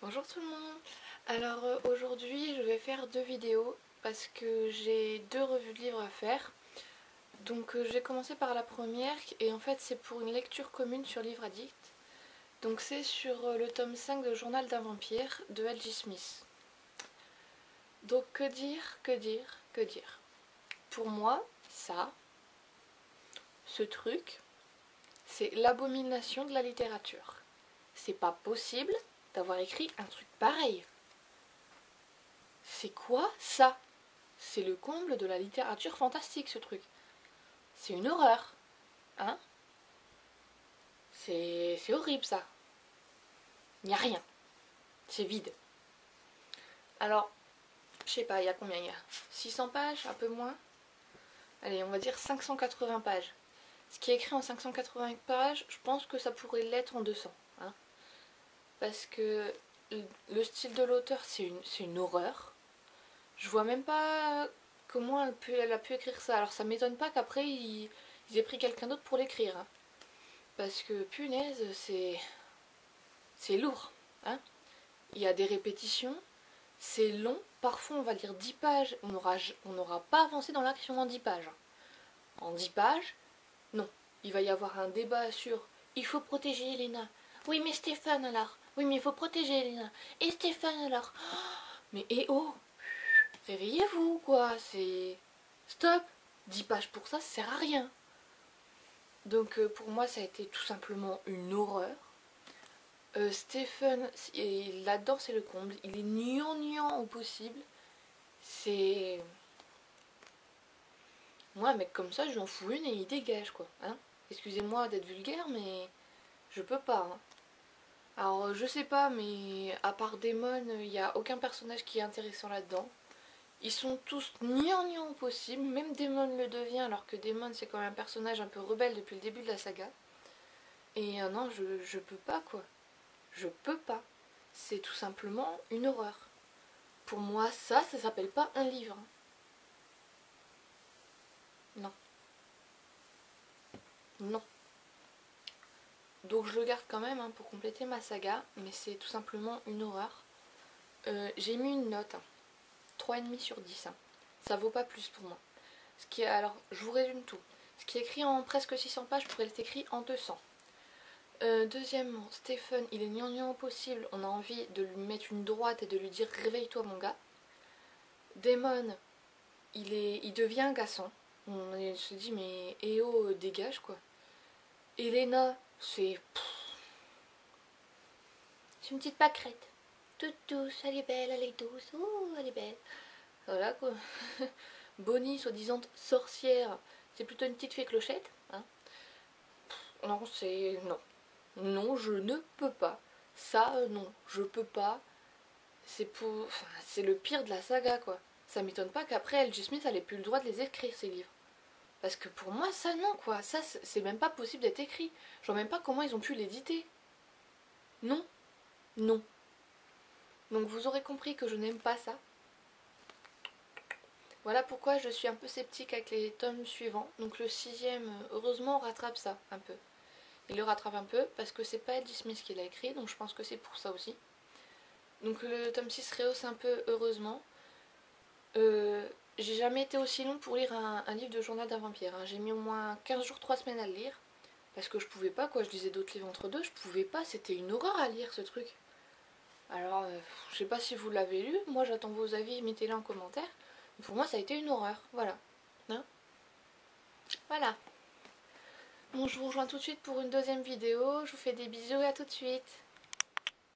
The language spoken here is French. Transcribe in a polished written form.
Bonjour tout le monde. Alors aujourd'hui je vais faire deux vidéos parce que j'ai deux revues de livres à faire. Donc je vais commencer par la première et en fait c'est pour une lecture commune sur Livre Addict. Donc c'est sur le tome 5 de Journal d'un vampire de L.J. Smith. Donc que dire, que dire, que dire. Pour moi, ce truc, c'est l'abomination de la littérature. C'est pas possible d'avoir écrit un truc pareil. C'est quoi ça? C'est le comble de la littérature fantastique, ce truc. C'est une horreur. Hein? C'est horrible, ça. Il n'y a rien. C'est vide. Alors, je sais pas, il y a combien? Il y a 600 pages, un peu moins. Allez, on va dire 580 pages. Ce qui est écrit en 580 pages, je pense que ça pourrait l'être en 200. Hein? Parce que le style de l'auteur, c'est une horreur. Je vois même pas comment elle a pu écrire ça. Alors ça m'étonne pas qu'après ils aient pris quelqu'un d'autre pour l'écrire. Hein. Parce que punaise, c'est lourd. Hein. Il y a des répétitions, c'est long. Parfois on va lire 10 pages, on n'aura pas avancé dans l'action en 10 pages. En 10 pages, non. Il va y avoir un débat sur il faut protéger Elena. Oui mais Stéphane alors. Oui mais il faut protéger Elena. Et Stéphane alors. Mais oh, réveillez-vous quoi, c'est... Stop. 10 pages pour ça sert à rien. Donc pour moi ça a été tout simplement une horreur. Stephen, là-dedans c'est le comble, il est gnangnan au possible. C'est... Moi un mec comme ça je lui en fous une et il dégage quoi. Hein. Excusez-moi d'être vulgaire mais je peux pas. Hein. Alors je sais pas mais à part Damon il n'y a aucun personnage qui est intéressant là-dedans. Ils sont tous gnangnans au possible, même Damon le devient alors que Damon c'est quand même un personnage un peu rebelle depuis le début de la saga. Et non je peux pas quoi. Je peux pas. C'est tout simplement une horreur. Pour moi, ça s'appelle pas un livre. Non. Non. Donc je le garde quand même hein, pour compléter ma saga, mais c'est tout simplement une horreur. J'ai mis une note, hein, 3,5 sur 10. Hein. Ça vaut pas plus pour moi. Alors, je vous résume tout. Ce qui est écrit en presque 600 pages pourrait être écrit en 200. Deuxièmement, Stephen, il est gnangnan au possible. On a envie de lui mettre une droite et de lui dire réveille-toi mon gars. Damon, il devient agaçant. On se dit mais oh dégage quoi. Elena, c'est une petite pâquerette. Toute douce, elle est belle, elle est douce, oh elle est belle. Voilà quoi. Bonnie, soi-disant sorcière, c'est plutôt une petite fée clochette. Hein. Non, c'est... Non. Non, je ne peux pas. Ça, non, je peux pas. C'est le pire de la saga quoi. Ça m'étonne pas qu'après L.J. Smith elle ait plus le droit de les écrire ces livres. Parce que pour moi, ça non quoi. Ça, c'est même pas possible d'être écrit. Je vois même pas comment ils ont pu l'éditer. Non. Non. Donc vous aurez compris que je n'aime pas ça. Voilà pourquoi je suis un peu sceptique avec les tomes suivants. Donc le 6e, heureusement, on rattrape ça un peu. Il le rattrape un peu parce que c'est pas L.J. Smith qui l'a écrit, donc je pense que c'est pour ça aussi. Donc le tome 6 rehausse un peu, heureusement. J'ai jamais été aussi long pour lire un livre de journal d'un vampire. Hein. J'ai mis au moins 15 jours, 3 semaines à le lire. Parce que je pouvais pas, quoi. Je lisais d'autres livres entre deux, je pouvais pas. C'était une horreur à lire, ce truc. Alors, je sais pas si vous l'avez lu. Moi, j'attends vos avis. Mettez-les en commentaire. Pour moi, ça a été une horreur. Voilà. Hein, voilà. Bon, je vous rejoins tout de suite pour une deuxième vidéo. Je vous fais des bisous et à tout de suite.